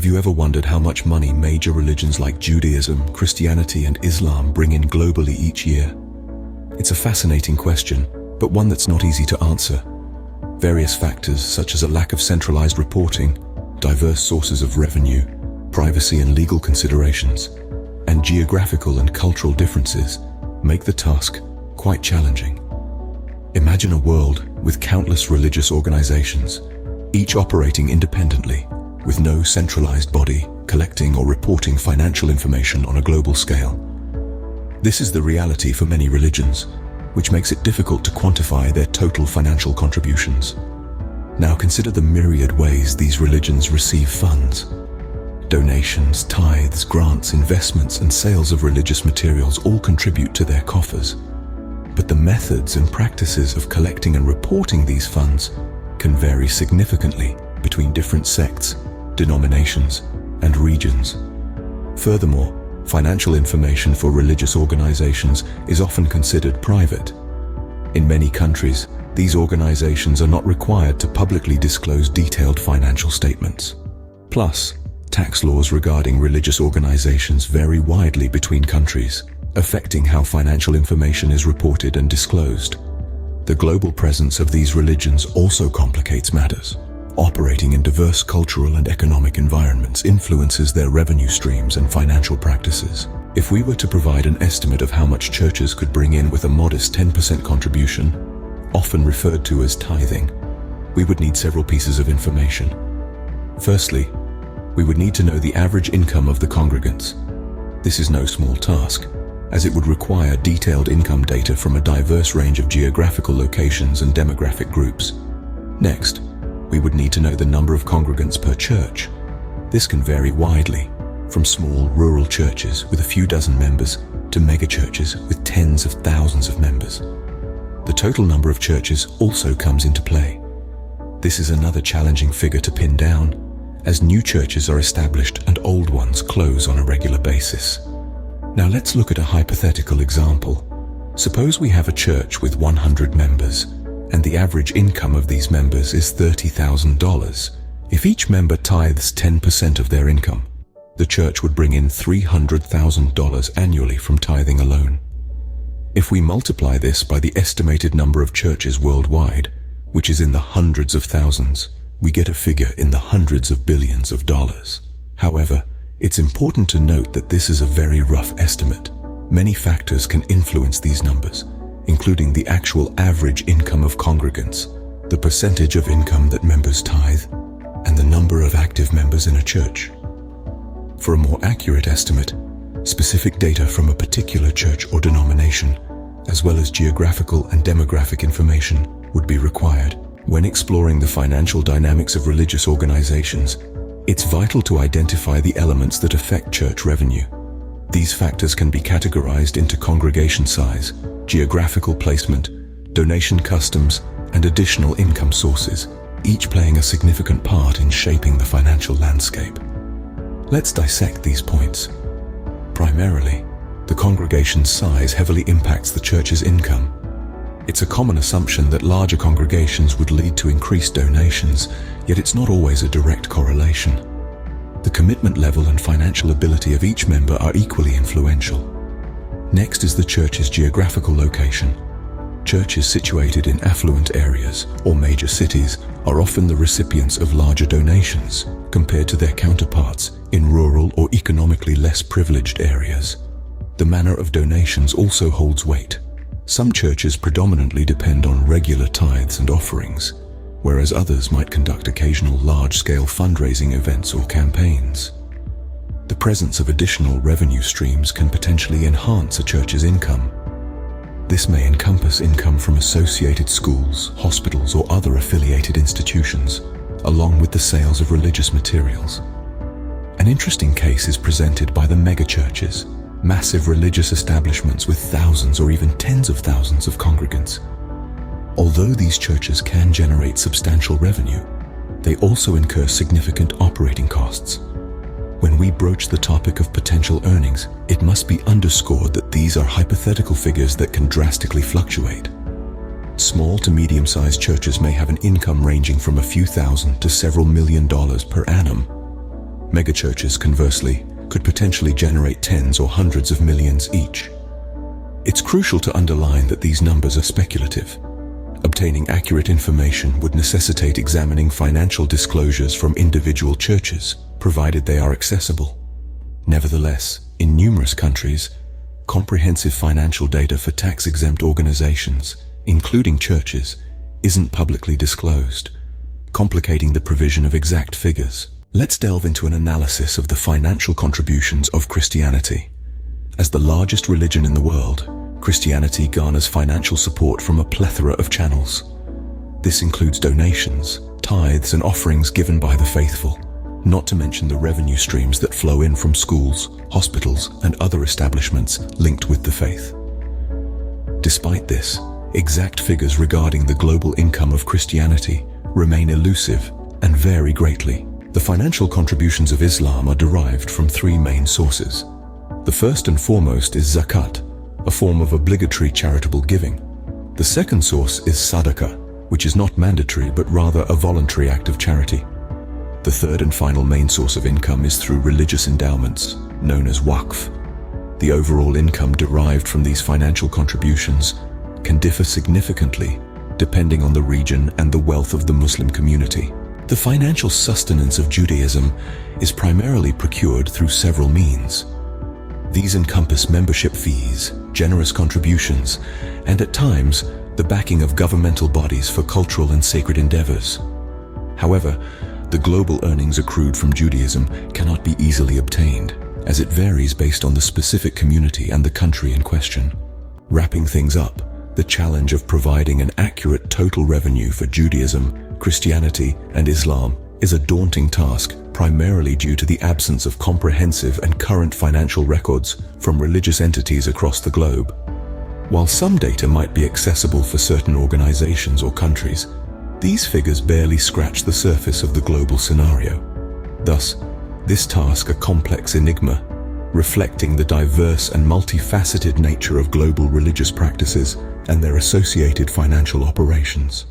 Have you ever wondered how much money major religions like Judaism, Christianity, and Islam bring in globally each year? It's a fascinating question, but one that's not easy to answer. Various factors, such as a lack of centralized reporting, diverse sources of revenue, privacy and legal considerations, and geographical and cultural differences, make the task quite challenging. Imagine a world with countless religious organizations, each operating independently, with no centralized body collecting or reporting financial information on a global scale. This is the reality for many religions, which makes it difficult to quantify their total financial contributions. Now consider the myriad ways these religions receive funds. Donations, tithes, grants, investments, and sales of religious materials all contribute to their coffers. But the methods and practices of collecting and reporting these funds can vary significantly between different sects, denominations, and regions. Furthermore, financial information for religious organizations is often considered private. In many countries, these organizations are not required to publicly disclose detailed financial statements. Plus, tax laws regarding religious organizations vary widely between countries, affecting how financial information is reported and disclosed. The global presence of these religions also complicates matters. Operating in diverse cultural and economic environments influences their revenue streams and financial practices. If we were to provide an estimate of how much churches could bring in with a modest 10% contribution, often referred to as tithing, we would need several pieces of information. Firstly, we would need to know the average income of the congregants. This is no small task, as it would require detailed income data from a diverse range of geographical locations and demographic groups. Next, we would need to know the number of congregants per church. This can vary widely, from small rural churches with a few dozen members to megachurches with tens of thousands of members. The total number of churches also comes into play. This is another challenging figure to pin down, as new churches are established and old ones close on a regular basis. Now let's look at a hypothetical example. Suppose we have a church with 100 members, and the average income of these members is $30,000. If each member tithes 10% of their income, the church would bring in $300,000 annually from tithing alone. If we multiply this by the estimated number of churches worldwide, which is in the hundreds of thousands, we get a figure in the hundreds of billions of dollars. However, it's important to note that this is a very rough estimate. Many factors can influence these numbers, including the actual average income of congregants, the percentage of income that members tithe, and the number of active members in a church. For a more accurate estimate, specific data from a particular church or denomination, as well as geographical and demographic information, would be required. When exploring the financial dynamics of religious organizations, it's vital to identify the elements that affect church revenue. These factors can be categorized into congregation size, geographical placement, donation customs, and additional income sources, each playing a significant part in shaping the financial landscape. Let's dissect these points. Primarily, the congregation's size heavily impacts the church's income. It's a common assumption that larger congregations would lead to increased donations, yet it's not always a direct correlation. The commitment level and financial ability of each member are equally influential. Next is the church's geographical location. Churches situated in affluent areas or major cities are often the recipients of larger donations compared to their counterparts in rural or economically less privileged areas. The manner of donations also holds weight. Some churches predominantly depend on regular tithes and offerings, whereas others might conduct occasional large-scale fundraising events or campaigns. The presence of additional revenue streams can potentially enhance a church's income. This may encompass income from associated schools, hospitals, or other affiliated institutions, along with the sales of religious materials. An interesting case is presented by the megachurches, massive religious establishments with thousands or even tens of thousands of congregants. Although these churches can generate substantial revenue, they also incur significant operating costs. When we broach the topic of potential earnings, it must be underscored that these are hypothetical figures that can drastically fluctuate. Small to medium-sized churches may have an income ranging from a few thousand to several $1 million per annum. Megachurches, conversely, could potentially generate tens or hundreds of millions each. It's crucial to underline that these numbers are speculative. Obtaining accurate information would necessitate examining financial disclosures from individual churches, provided they are accessible. Nevertheless, in numerous countries, comprehensive financial data for tax-exempt organizations, including churches, isn't publicly disclosed, complicating the provision of exact figures. Let's delve into an analysis of the financial contributions of Christianity. As the largest religion in the world, Christianity garners financial support from a plethora of channels. This includes donations, tithes, and offerings given by the faithful, not to mention the revenue streams that flow in from schools, hospitals, and other establishments linked with the faith. Despite this, exact figures regarding the global income of Christianity remain elusive and vary greatly. The financial contributions of Islam are derived from three main sources. The first and foremost is zakat, a form of obligatory charitable giving. The second source is sadaqah, which is not mandatory but rather a voluntary act of charity. The third and final main source of income is through religious endowments, known as waqf. The overall income derived from these financial contributions can differ significantly depending on the region and the wealth of the Muslim community. The financial sustenance of Judaism is primarily procured through several means. These encompass membership fees, generous contributions, and at times, the backing of governmental bodies for cultural and sacred endeavors. However, the global earnings accrued from Judaism cannot be easily obtained, as it varies based on the specific community and the country in question. Wrapping things up, the challenge of providing an accurate total revenue for Judaism, Christianity, and Islam is a daunting task, primarily due to the absence of comprehensive and current financial records from religious entities across the globe. While some data might be accessible for certain organizations or countries, these figures barely scratch the surface of the global scenario. Thus, this task a complex enigma, reflecting the diverse and multifaceted nature of global religious practices and their associated financial operations.